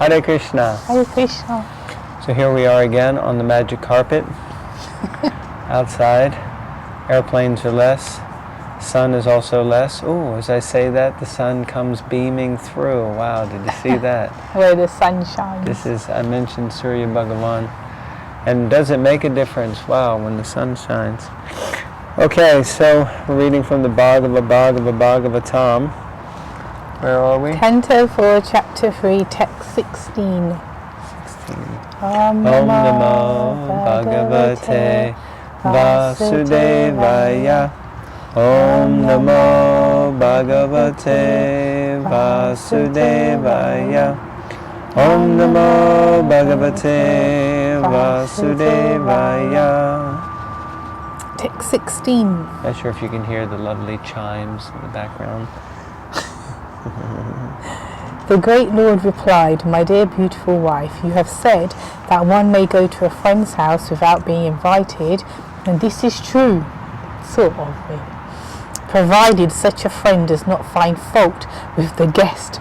Hare Krishna. Hare Krishna. So here we are again on the magic carpet. Outside. Airplanes are less. Sun is also less. Ooh, as I say that, the sun comes beaming through. Wow, did you see that? Where the sun shines. This is, I mentioned Surya Bhagavan. And does it make a difference? Wow, when the sun shines. Okay, so we're reading from the Bhagavatam. Where are we? Canto 4, Chapter 3, Text 16. Om Namo Bhagavate Vasudevaya. Om Namo Bhagavate Vasudevaya. Om Namo Bhagavate Vasudevaya. Text 16. Not sure if you can hear the lovely chimes in the background. The great Lord replied, "My dear beautiful wife, you have said that one may go to a friend's house without being invited, and this is true, sort of, provided such a friend does not find fault with the guest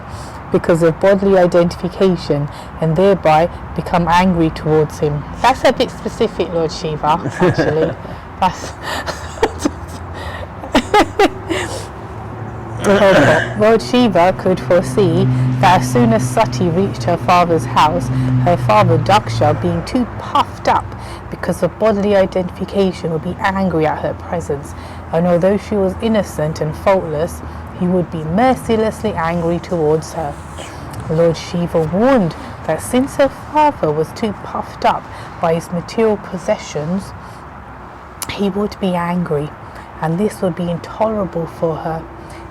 because of bodily identification and thereby become angry towards him." That's a bit specific, Lord Shiva, actually. That's Lord Shiva could foresee that as soon as Sati reached her father's house, her father Daksha, being too puffed up because of bodily identification, would be angry at her presence, and although she was innocent and faultless, he would be mercilessly angry towards her. Lord Shiva warned that since her father was too puffed up by his material possessions, he would be angry, and this would be intolerable for her.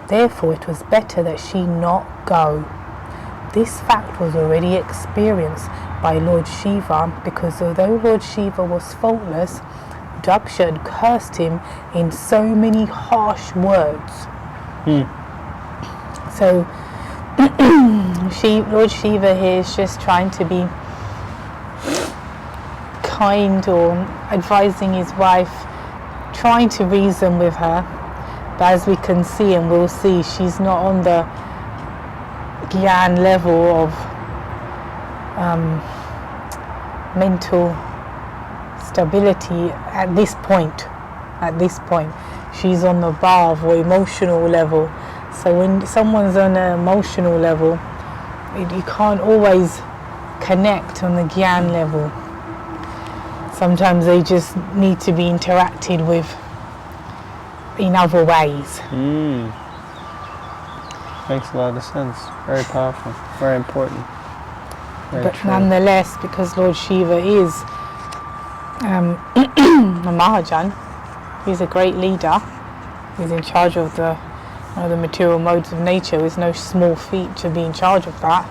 Therefore, it was better that she not go. This fact was already experienced by Lord Shiva, because although Lord Shiva was faultless, Daksha had cursed him in so many harsh words. So, Lord Shiva here is just trying to be kind or advising his wife, trying to reason with her. But as we can see and we'll see, she's not on the Gyan level of mental stability at this point. She's on the Bhav or emotional level. So when someone's on an emotional level, you can't always connect on the Gyan level. Sometimes they just need to be interacted with in other ways. Makes a lot of sense. Very powerful. Very important. Very true. Nonetheless, because Lord Shiva is a Mahajan, he's a great leader, he's in charge of the material modes of nature. It's no small feat to be in charge of that.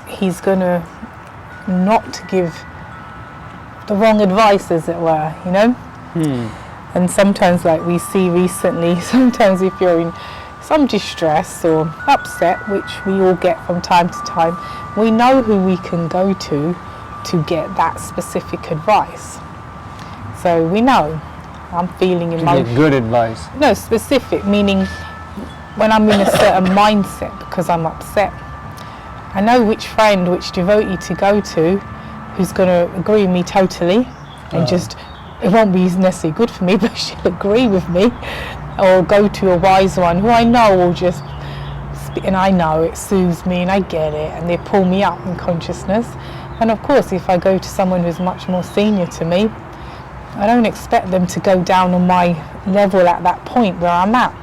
He's going to not give the wrong advice, as it were, you know? And sometimes, like we see recently, sometimes if you're in some distress or upset, which we all get from time to time, we know who we can go to get that specific advice. So we know, I'm feeling emotional. To get good advice. No, specific, meaning when I'm in a certain mindset because I'm upset, I know which friend, which devotee to go to who's going to agree with me totally, and just, it won't be necessarily good for me, but she'll agree with me, or go to a wise one who I know will just, and I know it soothes me and I get it, and they pull me up in consciousness. And of course, if I go to someone who's much more senior to me, I don't expect them to go down on my level at that point where I'm at.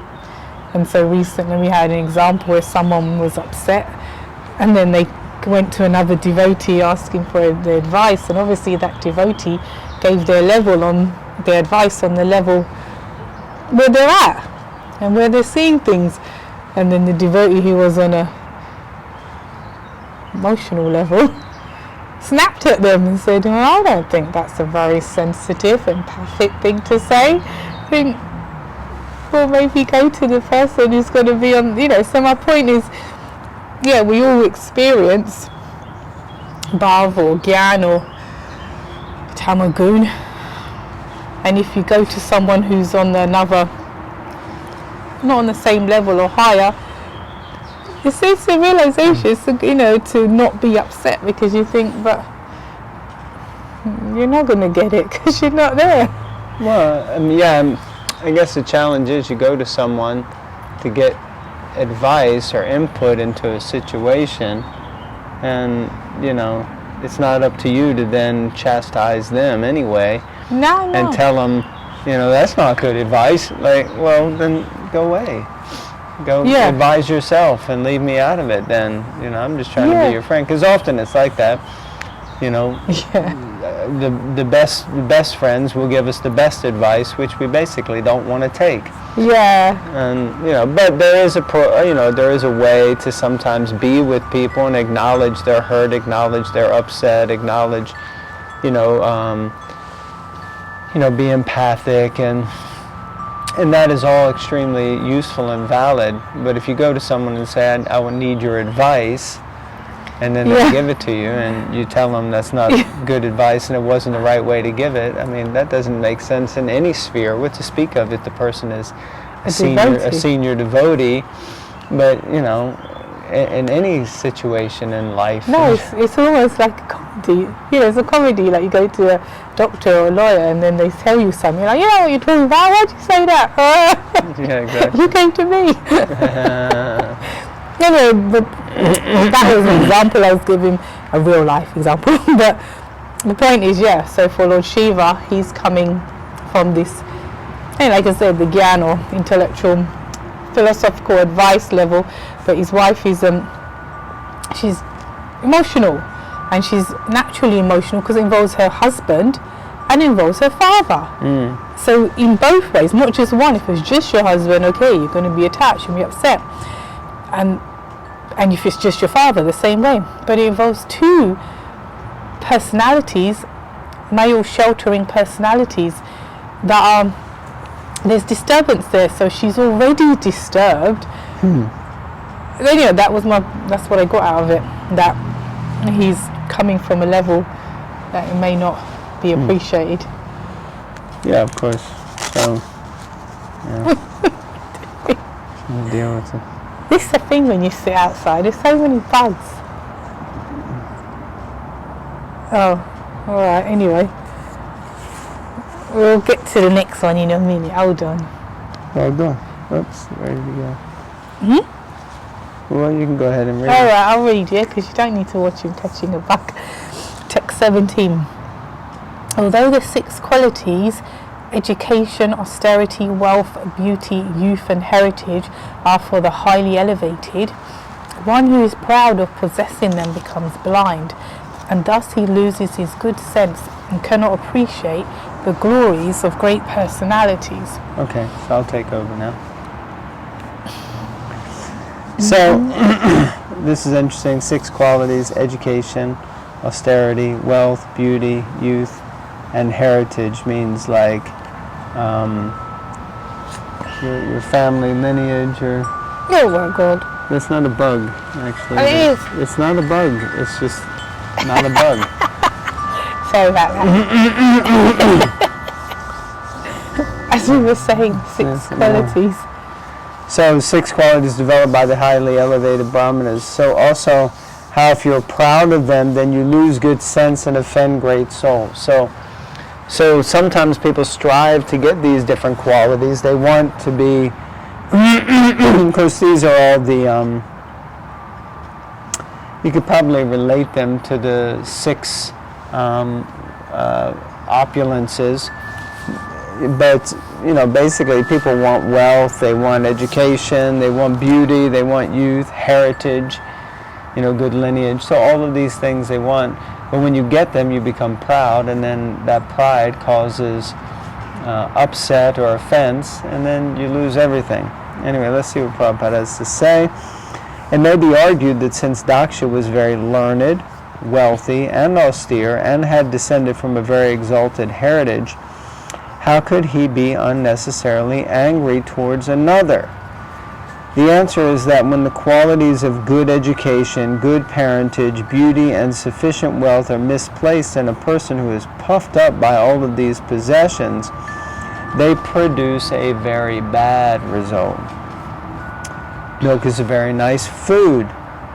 And so recently we had an example where someone was upset, and then they went to another devotee asking for the advice, and obviously that devotee gave their level on their advice on the level where they're at and where they're seeing things. And then the devotee who was on a emotional level snapped at them and said, "Well, I don't think that's a very sensitive, empathic thing to say. I think, well, maybe go to the person who's going to be on," so my point is, yeah, we all experience Bhav or Gyan or Tamagun, and if you go to someone who's on another, not on the same level or higher, It's a realization, to not be upset, because you think, but you're not going to get it because you're not there. Well, I guess the challenge is you go to someone to get advice or input into a situation, and it's not up to you to then chastise them anyway. No. And tell them, that's not good advice. Like, well, then go away. Go advise yourself and leave me out of it then. I'm just trying to be your friend. Because often it's like that. The best friends will give us the best advice, which we basically don't want to take. Yeah. And but there is there is a way to sometimes be with people and acknowledge their hurt, acknowledge their upset, acknowledge, be empathic, and that is all extremely useful and valid. But if you go to someone and say, I would need your advice, and then they give it to you, and you tell them that's not good advice and it wasn't the right way to give it, that doesn't make sense in any sphere. What to speak of if the person is a senior devotee, but in any situation in life. No, it's almost like a comedy. It's a comedy, like you go to a doctor or a lawyer and then they tell you something, like, what you're talking about, why'd you say that? Yeah, exactly. You came to me. That was an example I was giving, a real life example. But the point is, so for Lord Shiva, he's coming from this, like I said, the Gyan or intellectual, philosophical advice level, but his wife is, she's emotional, and she's naturally emotional because it involves her husband and involves her father. So in both ways, not just one. If it's just your husband, okay, you're going to be attached and be upset. And if it's just your father, the same way. But it involves two personalities, male sheltering personalities, that are, there's disturbance there. So she's already disturbed. Then, that's what I got out of it. That he's coming from a level that it may not be appreciated. Yeah, of course. So, we'll deal with it. This is the thing when you sit outside, there's so many bugs. Oh, alright, anyway. We'll get to the next one in a minute. Hold on. Hold on. Oops, ready to go. Well, you can go ahead and read. Alright, I'll read, because you don't need to watch him catching a bug. Text 17. Although the 6 qualities, education, austerity, wealth, beauty, youth and heritage, are for the highly elevated, one who is proud of possessing them becomes blind, and thus he loses his good sense and cannot appreciate the glories of great personalities. Okay, so I'll take over now. So, this is interesting. 6 qualities: education, austerity, wealth, beauty, youth, and heritage means like your family lineage, or... Oh my God. That's not a bug, actually. It is. It's not a bug. It's just not a bug. Sorry about that. As we were saying, 6 qualities. So 6 qualities developed by the highly elevated brahmanas. So also, how if you're proud of them, then you lose good sense and offend great souls. So sometimes people strive to get these different qualities. They want to be, of course, these are all the, you could probably relate them to the 6 opulences. But, basically people want wealth, they want education, they want beauty, they want youth, heritage, good lineage. So all of these things they want. But when you get them, you become proud, and then that pride causes upset or offense, and then you lose everything. Anyway, let's see what Prabhupada has to say. It may be argued that since Daksha was very learned, wealthy, and austere, and had descended from a very exalted heritage, how could he be unnecessarily angry towards another? The answer is that when the qualities of good education, good parentage, beauty, and sufficient wealth are misplaced in a person who is puffed up by all of these possessions, they produce a very bad result. Milk is a very nice food,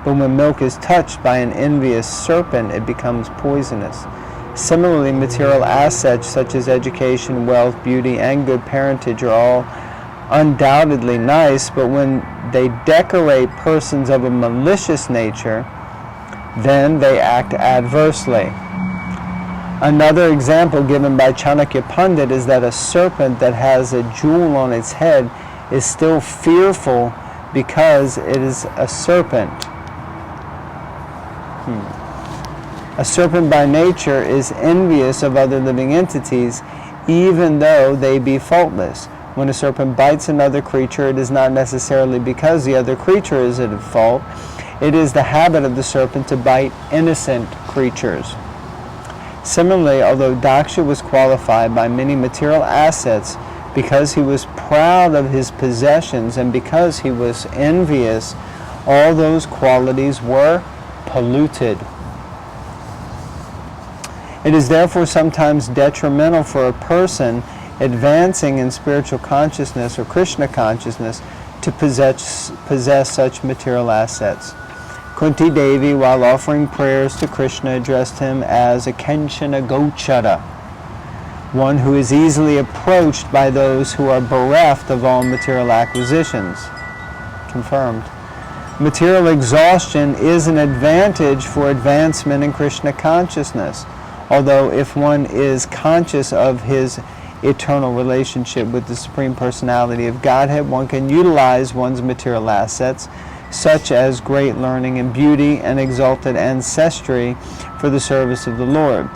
but when milk is touched by an envious serpent, it becomes poisonous. Similarly, material assets such as education, wealth, beauty, and good parentage are all undoubtedly nice, but when they decorate persons of a malicious nature, then they act adversely. Another example given by Chanakya Pandit is that a serpent that has a jewel on its head is still fearful because it is a serpent. A serpent by nature is envious of other living entities, even though they be faultless. When a serpent bites another creature, it is not necessarily because the other creature is at fault. It is the habit of the serpent to bite innocent creatures. Similarly, although Daksha was qualified by many material assets because he was proud of his possessions and because he was envious, all those qualities were polluted. It is therefore sometimes detrimental for a person advancing in spiritual consciousness or Krishna consciousness to possess such material assets. Kunti Devi, while offering prayers to Krishna, addressed him as a Kenshana Gochara, one who is easily approached by those who are bereft of all material acquisitions. Confirmed. Material exhaustion is an advantage for advancement in Krishna consciousness, although if one is conscious of his eternal relationship with the Supreme Personality of Godhead, one can utilize one's material assets, such as great learning and beauty and exalted ancestry, for the service of the Lord.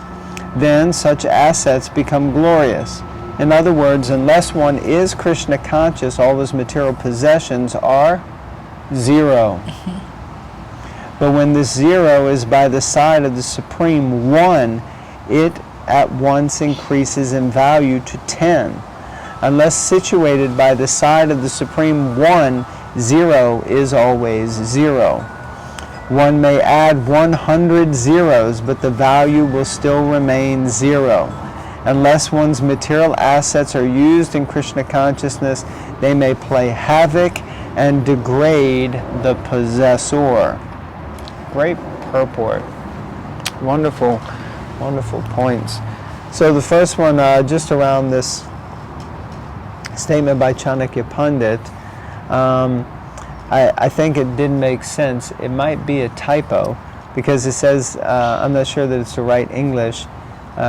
Then such assets become glorious. In other words, unless one is Krishna conscious, all his material possessions are zero. But when this zero is by the side of the Supreme One, it at once increases in value to 10. Unless situated by the side of the Supreme One, zero is always zero. One may add 100 zeros, but the value will still remain zero. Unless one's material assets are used in Krishna consciousness, they may play havoc and degrade the possessor. Great purport. Wonderful, wonderful points. So the first one, just around this statement by Chanakya Pandit, I think it didn't make sense. It might be a typo because it says, I'm not sure that it's the right English.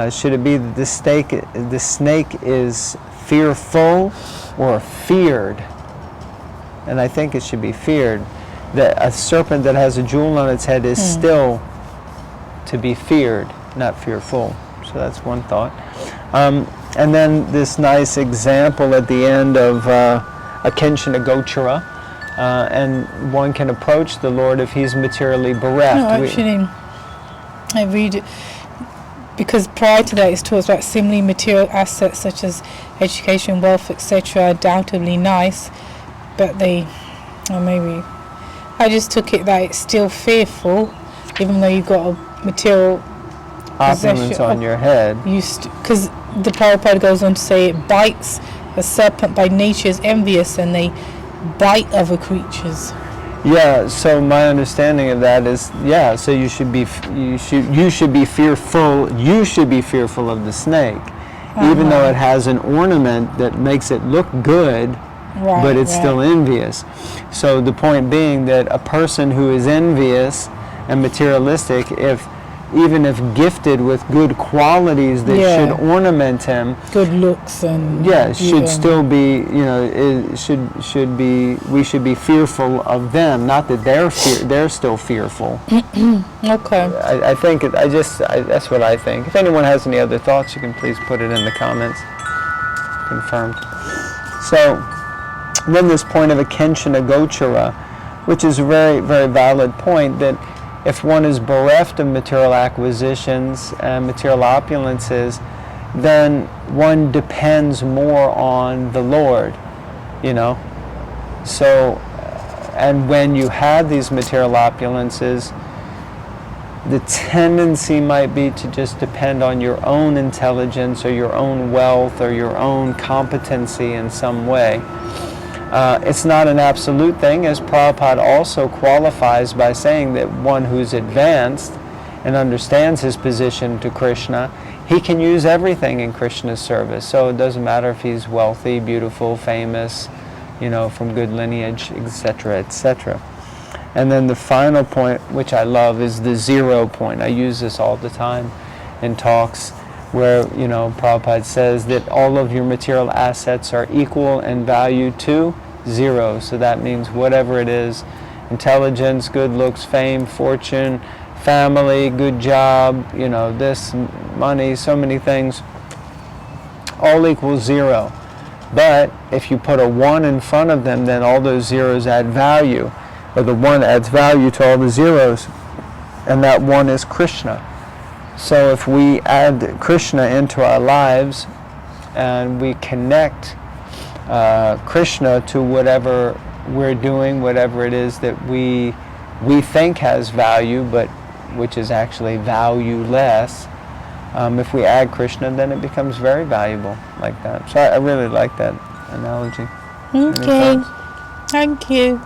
Should it be that the snake is fearful or feared? And I think it should be feared. That a serpent that has a jewel on its head is still to be feared, not fearful. So that's one thought. And then this nice example at the end of a Kenshana Gochara, and one can approach the Lord if he's materially bereft. No, actually, I read it because prior to that it talks about similarly material assets such as education, wealth, etc. are undoubtedly nice, but they, or maybe, I just took it that it's still fearful, even though you've got a material opulence on your head. Because the Prabhupada goes on to say it bites. A serpent by nature is envious, and they bite other creatures. Yeah. So my understanding of that is, yeah. So you should be fearful. You should be fearful of the snake, even though it has an ornament that makes it look good, but it's still envious. So the point being that a person who is envious and materialistic, even if gifted with good qualities that should ornament him, good looks and should still be, we should be fearful of them, not that they're still fearful. Okay. I think that's what I think. If anyone has any other thoughts, you can please put it in the comments. Confirmed. So then this point of a Kenshana Gochara, which is a very, very valid point, that if one is bereft of material acquisitions and material opulences, then one depends more on the Lord, So, and when you have these material opulences, the tendency might be to just depend on your own intelligence or your own wealth or your own competency in some way. It's not an absolute thing, as Prabhupada also qualifies by saying that one who's advanced and understands his position to Krishna, he can use everything in Krishna's service. So it doesn't matter if he's wealthy, beautiful, famous, from good lineage, etc., etc. And then the final point, which I love, is the 0 point. I use this all the time in talks where, Prabhupada says that all of your material assets are equal in value to 0. So that means whatever it is, intelligence, good looks, fame, fortune, family, good job, this, money, so many things, all equals 0. But if you put a 1 in front of them, then all those zeros add value, or the 1 adds value to all the zeros, and that 1 is Krishna. So if we add Krishna into our lives and we connect Krishna to whatever we're doing, whatever it is that we think has value, but which is actually valueless, if we add Krishna, then it becomes very valuable like that. So I really like that analogy. Okay, thank you.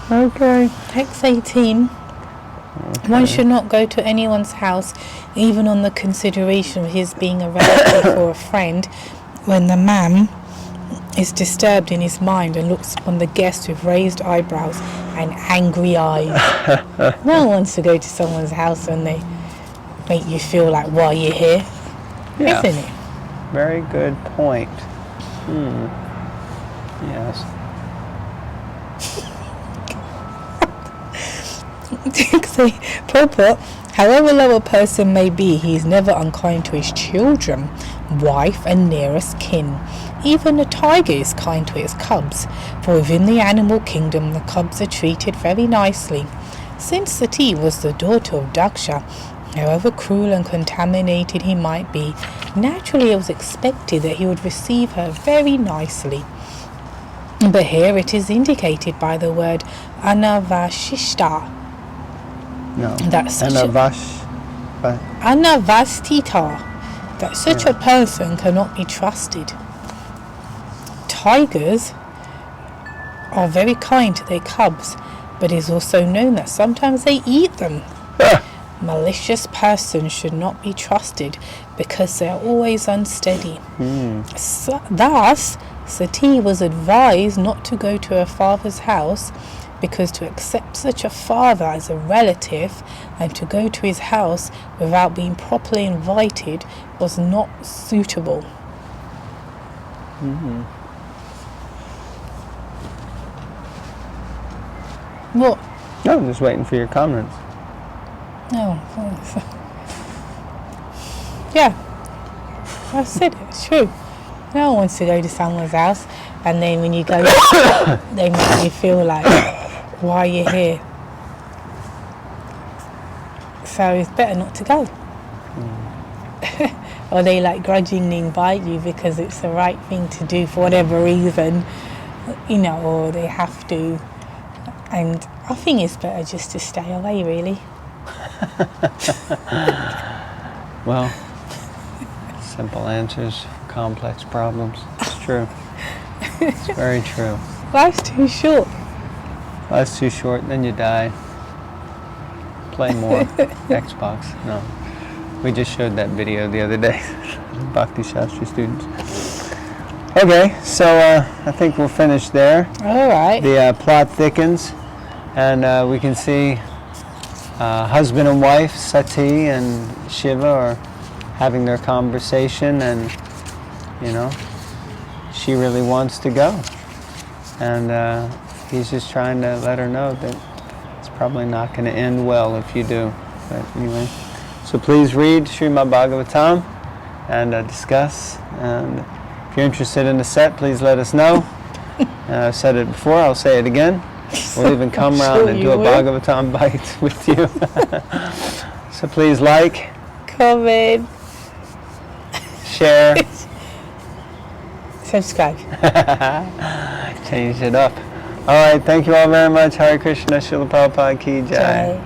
Okay. Text 18. Okay. One should not go to anyone's house, even on the consideration of his being a relative or a friend, when the man is disturbed in his mind and looks upon the guest with raised eyebrows and angry eyes. No one wants to go to someone's house and they make you feel like, why are you here? Yeah. Isn't it? Very good point. Yes. Purport, however low a person may be, he is never unkind to his children, wife and nearest kin. Even a tiger is kind to its cubs, for within the animal kingdom the cubs are treated very nicely. Since Sati was the daughter of Daksha, however cruel and contaminated he might be, naturally it was expected that he would receive her very nicely. But here it is indicated by the word anavashishta. No. That's such anavastita, that such a person cannot be trusted. Tigers are very kind to their cubs, but it is also known that sometimes they eat them. Malicious persons should not be trusted because they are always unsteady. Thus, Sati was advised not to go to her father's house, because to accept such a father as a relative and to go to his house without being properly invited was not suitable. What? No, I'm just waiting for your comments. No. Yeah, I said it, it's true. No one wants to go to someone's house and then when you go they make you feel like, why are you here? So it's better not to go. Or they grudgingly invite you because it's the right thing to do for whatever reason, or they have to. And I think it's better just to stay away, really. Well, simple answers for complex problems. It's true. It's very true. Life's too short. Life's too short, then you die. Play more. Xbox. No. We just showed that video the other day. Bhakti Shastri students. Okay, so I think we'll finish there. All right. The plot thickens, and we can see husband and wife, Sati and Shiva, are having their conversation, and she really wants to go, and he's just trying to let her know that it's probably not going to end well if you do. But anyway, so please read Srimad Bhagavatam and discuss, and if you're interested in the set, please let us know. I've said it before, I'll say it again. We'll even come around and do a Bhagavatam Bites with you. So please like, comment, share, subscribe. Change it up. All right, thank you all very much. Hare Krishna, Srila Prabhupada Ki Jai.